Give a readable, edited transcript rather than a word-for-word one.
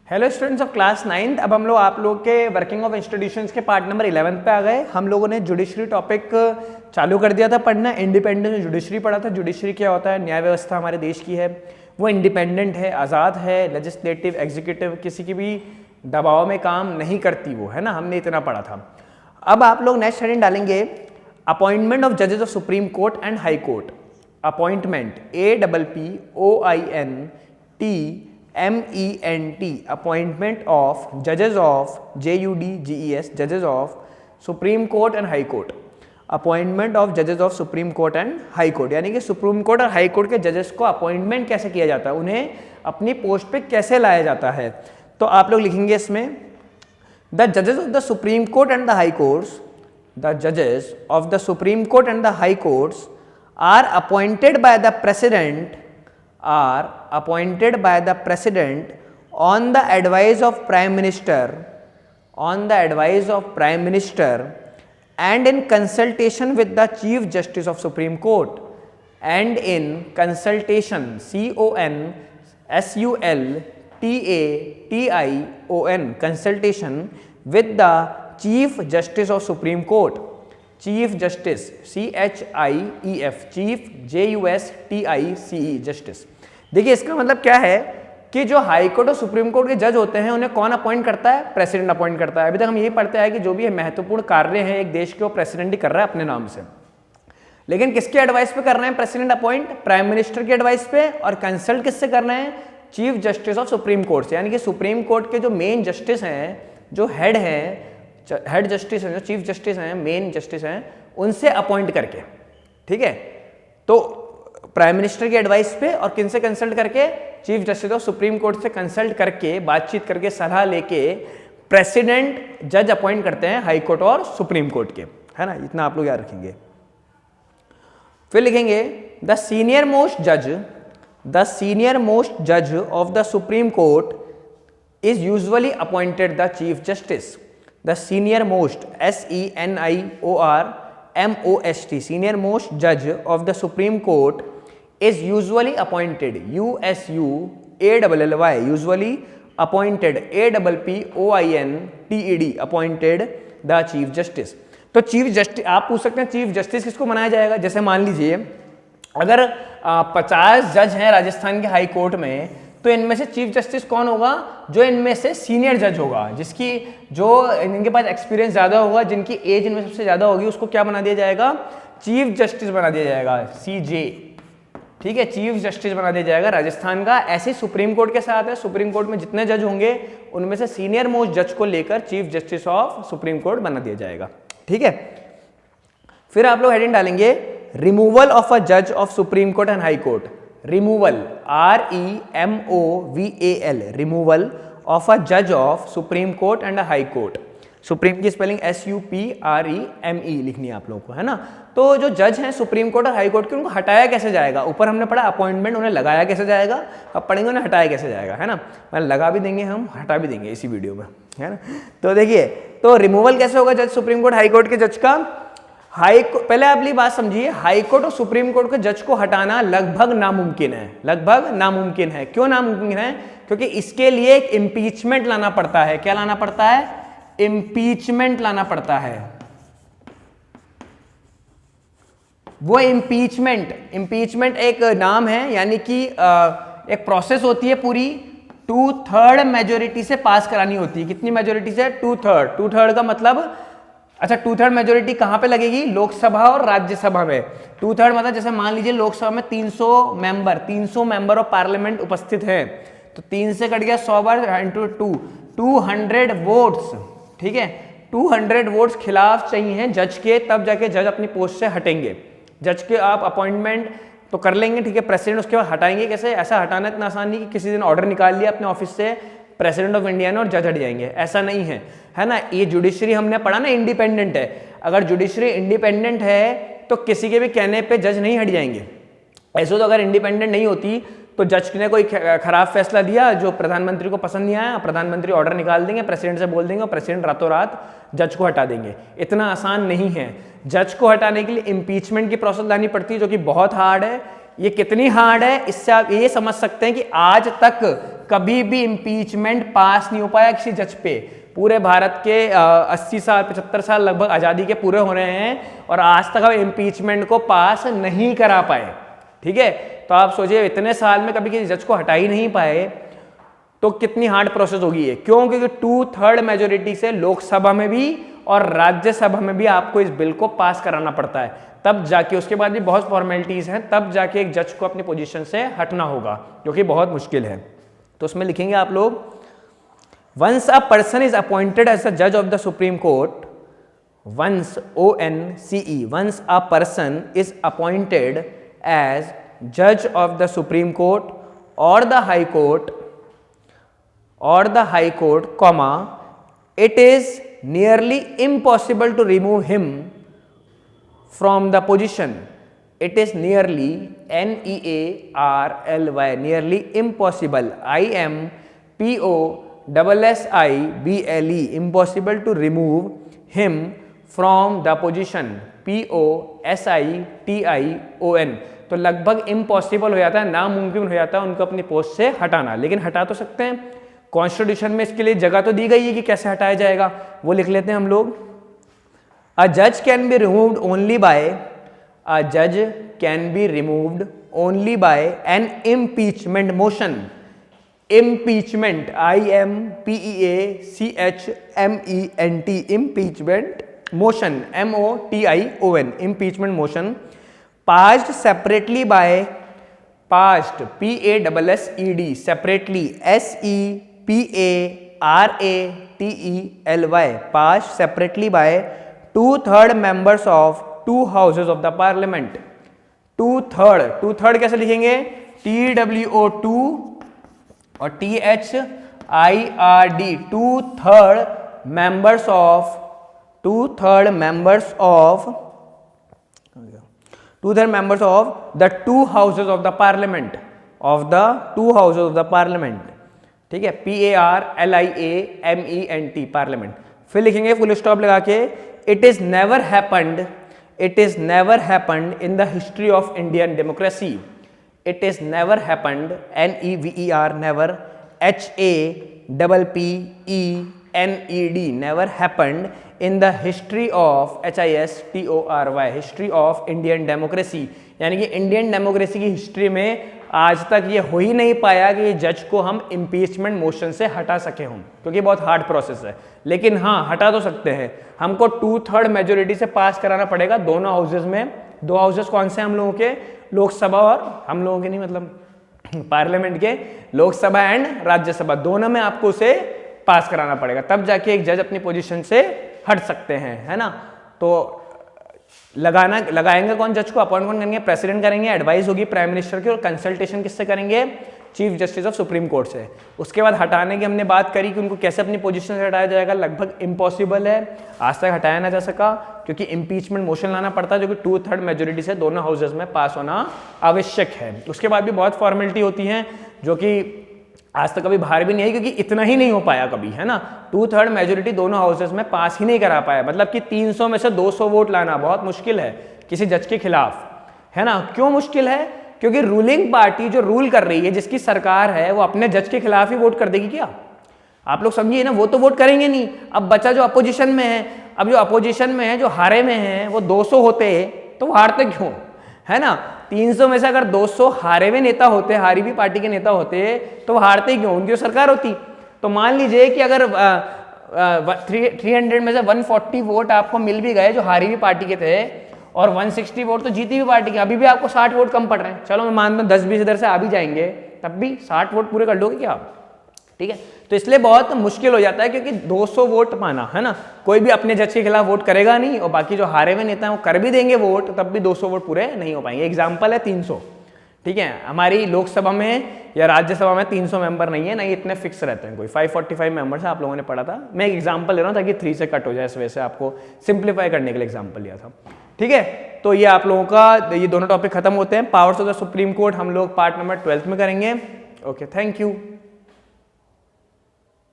Hello students of class 9th। अब हम लोग आप लोग के वर्किंग ऑफ इंस्टीट्यूशंस के पार्ट नंबर 11 पे आ गए। हम लोगों ने जुडिशरी टॉपिक चालू कर दिया था पढ़ना। इंडिपेंडेंस जुडिशरी पढ़ा था। जुडिशरी क्या होता है? न्याय व्यवस्था हमारे देश की है, वो इंडिपेंडेंट है, आज़ाद है, लेजिस्लेटिव एग्जीक्यूटिव किसी की भी दबाव में काम नहीं करती वो, है ना। हमने इतना पढ़ा था। अब आप लोग नेक्स्ट हेडिंग डालेंगे अपॉइंटमेंट ऑफ जजेस of Supreme Court and High court. Appointment APPOINTMENT appointment of जजेस ऑफ JUDGES जजेस of Supreme Court and High court. Appointment of जजेस of Supreme Court and High court, यानी कि सुप्रीम कोर्ट और high court के जजेस को अपॉइंटमेंट कैसे किया जाता है, उन्हें अपनी पोस्ट पे कैसे लाया जाता है। तो आप लोग लिखेंगे इसमें द जजेस of the Supreme Court and the high courts, the जजेस of the Supreme Court and the high courts are appointed by the president on the advice of prime minister and in consultation with the chief justice of supreme court and in consultation consultation with the chief justice of supreme court। Chief justice CHIEF, chief JUSTICE justice. देखिए इसका मतलब क्या है कि जो high court और supreme court के जज होते हैं उन्हें कौन अपॉइंट करता है? प्रेसिडेंट अपॉइंट करता है। अभी तक हम यही पढ़ते हैं कि जो भी महत्वपूर्ण कार्य है एक देश के, वो प्रेसिडेंट ही कर रहा है अपने नाम से। लेकिन किसके एडवाइस पे कर रहे हैं प्रेसिडेंट अपॉइंट? प्राइम मिनिस्टर के एडवाइस पे। और कंसल्ट किससे कर रहे हैं? Chief justice of Supreme court से, यानी कि सुप्रीम कोर्ट के जो मेन जस्टिस हैं, जो हेड जस्टिस हैं, जो चीफ जस्टिस हैं, मेन जस्टिस हैं, उनसे अपॉइंट करके। ठीक है, तो प्राइम मिनिस्टर की एडवाइस पे और किनसे कंसल्ट करके? Chief justice of Supreme court से कंसल्ट करके, बातचीत करके, सलाह लेके प्रेसिडेंट जज अपॉइंट करते हैं हाई कोर्ट और सुप्रीम कोर्ट के, है ना। इतना आप लोग याद रखेंगे। फिर लिखेंगे द सीनियर मोस्ट जज of the Supreme court is usually appointed the chief justice. The senior most SENIORMOST senior most judge of the Supreme Court is usually appointed USUALLY usually appointed APPOINTED appointed the chief justice। तो chief justice आप पूछ सकते हैं chief justice किसको बनाया जाएगा? जैसे मान लीजिए अगर 50 जज हैं राजस्थान के हाई कोर्ट में, तो इनमें से चीफ जस्टिस कौन होगा? जो इनमें से सीनियर जज होगा, इनके पास एक्सपीरियंस ज्यादा होगा, जिनकी एज इनमें सबसे ज्यादा होगी, उसको क्या बना दिया जाएगा? चीफ जस्टिस बना दिया जाएगा, CJ। ठीक है, चीफ जस्टिस बना दिया जाएगा राजस्थान का। ऐसे सुप्रीम कोर्ट के साथ है, सुप्रीम कोर्ट में जितने जज होंगे उनमें से सीनियर मोस्ट जज को लेकर chief justice of Supreme court बना दिया जाएगा। ठीक है, फिर आप लोग हेडिंग डालेंगे रिमूवल ऑफ अ जज of Supreme Court and High Court. Removal REMOVAL removal of a जज of Supreme Court and High Court. Supreme की स्पेलिंग SUPREME लिखनी है आप लोगों को, है ना। तो जो जज हैं सुप्रीम कोर्ट और हाई कोर्ट के, उनको हटाया कैसे जाएगा? ऊपर हमने पढ़ा अपॉइंटमेंट, उन्हें लगाया कैसे जाएगा, अब पढ़ेंगे उन्हें हटाया कैसे जाएगा, है ना। लगा भी देंगे हम, हटा भी देंगे इसी वीडियो में, है ना। तो देखिए, तो रिमूवल कैसे होगा जज सुप्रीम कोर्ट हाई कोर्ट के जज का? पहले आप ये बात समझिए, हाई कोर्ट और सुप्रीम कोर्ट के जज को हटाना लगभग नामुमकिन है। लगभग नामुमकिन है। क्यों नामुमकिन है? क्योंकि इसके लिए एक इम्पीचमेंट लाना पड़ता है। क्या लाना पड़ता है? इम्पीचमेंट लाना पड़ता है। वो इम्पीचमेंट एक नाम है, यानी कि एक प्रोसेस होती है पूरी, 2/3 मेजोरिटी से पास करानी होती है। कितनी मेजोरिटी से? 2/3 का मतलब, अच्छा 2/3 मेजोरिटी कहां पे लगेगी? लोकसभा और राज्यसभा में। 2/3 मतलब जैसे मान लीजिए लोकसभा में 300 मेंबर ऑफ पार्लियामेंट उपस्थित हैं, तो 3 से कट गया 100 बार इंटू 200 वोट्स। ठीक है, 200 वोट्स खिलाफ चाहिए जज के, तब जाके जज अपनी पोस्ट से हटेंगे। जज के आप अपॉइंटमेंट तो कर लेंगे, ठीक है, प्रेसिडेंट उसके बाद हटाएंगे कैसे? ऐसा हटाना इतना आसान नहीं कि किसी दिन ऑर्डर निकाल लिया अपने ऑफिस से प्रेसिडेंट ऑफ इंडिया ने और जज हट जाएंगे, ऐसा नहीं है, है ना। ये जुडिशरी हमने पढ़ा ना इंडिपेंडेंट है। अगर जुडिशरी इंडिपेंडेंट है तो किसी के भी कहने पे जज नहीं हट जाएंगे। ऐसे तो अगर इंडिपेंडेंट नहीं होती तो जज ने कोई खराब फैसला दिया जो प्रधानमंत्री को पसंद नहीं आया, प्रधानमंत्री ऑर्डर निकाल देंगे, प्रेसिडेंट से बोल देंगे और प्रेसिडेंट रातों रात जज को हटा देंगे। इतना आसान नहीं है। जज को हटाने के लिए इम्पीचमेंट की प्रोसेस लानी पड़ती है, जो कि बहुत हार्ड है। ये कितनी हार्ड है, इससे आप ये समझ सकते हैं कि आज तक कभी भी इम्पीचमेंट पास नहीं हो पाया किसी जज पे। पूरे भारत के 80 साल 75 साल लगभग आज़ादी के पूरे हो रहे हैं और आज तक हम इम्पीचमेंट को पास नहीं करा पाए। ठीक है, तो आप सोचिए इतने साल में कभी किसी जज को हटा ही नहीं पाए तो कितनी हार्ड प्रोसेस होगी ये। क्यों? क्योंकि 2/3 मेजोरिटी से लोकसभा में भी और राज्यसभा में भी आपको इस बिल को पास कराना पड़ता है, तब जाके, उसके बाद भी बहुत फॉर्मेलिटीज हैं, तब जाके एक जज को अपनी पोजीशन से हटना होगा, जो कि बहुत मुश्किल है। तो उसमें लिखेंगे आप लोग, once a person is appointed as a जज of the Supreme Court, once ONCE, once a person is appointed as जज ऑफ द सुप्रीम कोर्ट और the High Court comma, it is nearly impossible to remove him from the position. It is nearly, NEARLY, nearly impossible, IMPOSSIBLE, impossible to remove him from the position, POSITION। तो लगभग impossible हो जाता है, नामुमकिन हो जाता है उनको अपनी पोस्ट से हटाना, लेकिन हटा तो सकते हैं। कॉन्स्टिट्यूशन में इसके लिए जगह तो दी गई है कि कैसे हटाया जाएगा, वो लिख लेते हैं हम लोग। अ जज can be removed only by, अ जज can be removed only by N impeachment motion. Impeachment, IMPEACHMENT, impeachment motion, MOTION, impeachment motion, passed separately by, passed PASSED, separately SEPARATELY, passed separately by 2/3 members of 2 houses of the parliament। 2/3 कैसे लिखेंगे? TWO2 और THIRD, 2/3 members of 2/3 members of the 2 houses of the parliament, of the 2 houses of the parliament। ठीक है, PARLIAMENT, parliament. फिर लिखेंगे full stop लगा के, it is never happened in the history of Indian democracy. It is never happened, NEVER, never, HAPPENED, never happened in the history of HISTORY, history of Indian democracy. यानी कि Indian democracy की history में आज तक ये हो ही नहीं पाया कि जज को हम इम्पीचमेंट मोशन से हटा सके हों, क्योंकि बहुत हार्ड प्रोसेस है। लेकिन हाँ, हटा तो सकते हैं। हमको 2/3 मेजोरिटी से पास कराना पड़ेगा दोनों हाउसेज में। 2 हाउसेज कौन से हम लोगों के? लोकसभा, और हम लोगों के नहीं मतलब पार्लियामेंट के, लोकसभा एंड राज्यसभा, दोनों में आपको उसे पास कराना पड़ेगा, तब जाके एक जज अपनी पोजीशन से हट सकते हैं, है ना। तो लगाएंगे कौन जज को? अपॉइंट कौन करेंगे? प्रेसिडेंट करेंगे, एडवाइस होगी प्राइम मिनिस्टर की, और कंसल्टेशन किससे करेंगे? Chief justice of Supreme court से। उसके बाद हटाने की हमने बात करी कि उनको कैसे अपनी पोजीशन से हटाया जाएगा। लगभग इम्पॉसिबल है, आज तक हटाया ना जा सका, क्योंकि इम्पीचमेंट मोशन लाना पड़ता है, जो कि 2/3 मेजोरिटी से दोनों हाउसेज में पास होना आवश्यक है। उसके बाद भी बहुत फॉर्मेलिटी होती हैं, जो कि आज तक कभी बाहर भी नहीं आई, क्योंकि इतना ही नहीं हो पाया कभी, है ना। 2/3 मेजोरिटी दोनों हाउसेज में पास ही नहीं करा पाया, मतलब कि 300 में से 200 वोट लाना बहुत मुश्किल है किसी जज के खिलाफ, है ना। क्यों मुश्किल है? क्योंकि रूलिंग पार्टी जो रूल कर रही है, जिसकी सरकार है, वो अपने जज के खिलाफ ही वोट कर देगी क्या? आप लोग समझिए ना, वो तो वोट करेंगे नहीं। अब बचा जो अपोजिशन में है, अब जो अपोजिशन में है, जो हारे में है, वो 200 होते तो वो हारते क्यों, है ना। 300 में से अगर 200 हारे हुए नेता होते, हारी भी पार्टी के नेता होते, तो वो हारते क्यों? उनकी जो सरकार होती। तो मान लीजिए कि अगर 300 में से 140 वोट आपको मिल भी गए जो हारी हुई पार्टी के थे, और 160 वोट तो जीती हुई पार्टी के, अभी भी आपको 60 वोट कम पड़ रहे हैं। चलो मैं मानता हूं 10-20 इधर से आ भी जाएंगे, तब भी 60 वोट पूरे कर लोगे क्या आप? ठीक है, तो इसलिए बहुत मुश्किल हो जाता है, क्योंकि 200 वोट पाना, है ना। कोई भी अपने जज के खिलाफ वोट करेगा नहीं, और बाकी जो हारे हुए नेता हैं वो कर भी देंगे वोट, तब भी 200 वोट पूरे नहीं हो पाएंगे। एग्जाम्पल है 300, ठीक है। हमारी लोकसभा में या राज्यसभा में 300 मेंबर नहीं है, नहीं इतने फिक्स रहते हैं, कोई 545 मेंबर्स है, आप लोगों ने पढ़ा था। मैं एक एग्जाम्पल ले रहा हूँ ताकि 3 से कट हो जाए, इस वजह से आपको सिंप्लीफाई करने के लिए एग्जाम्पल लिया था, ठीक है। तो ये आप लोगों का ये दोनों टॉपिक खत्म होते हैं। Powers of the Supreme court हम लोग पार्ट नंबर 12 में करेंगे। Okay, thank you.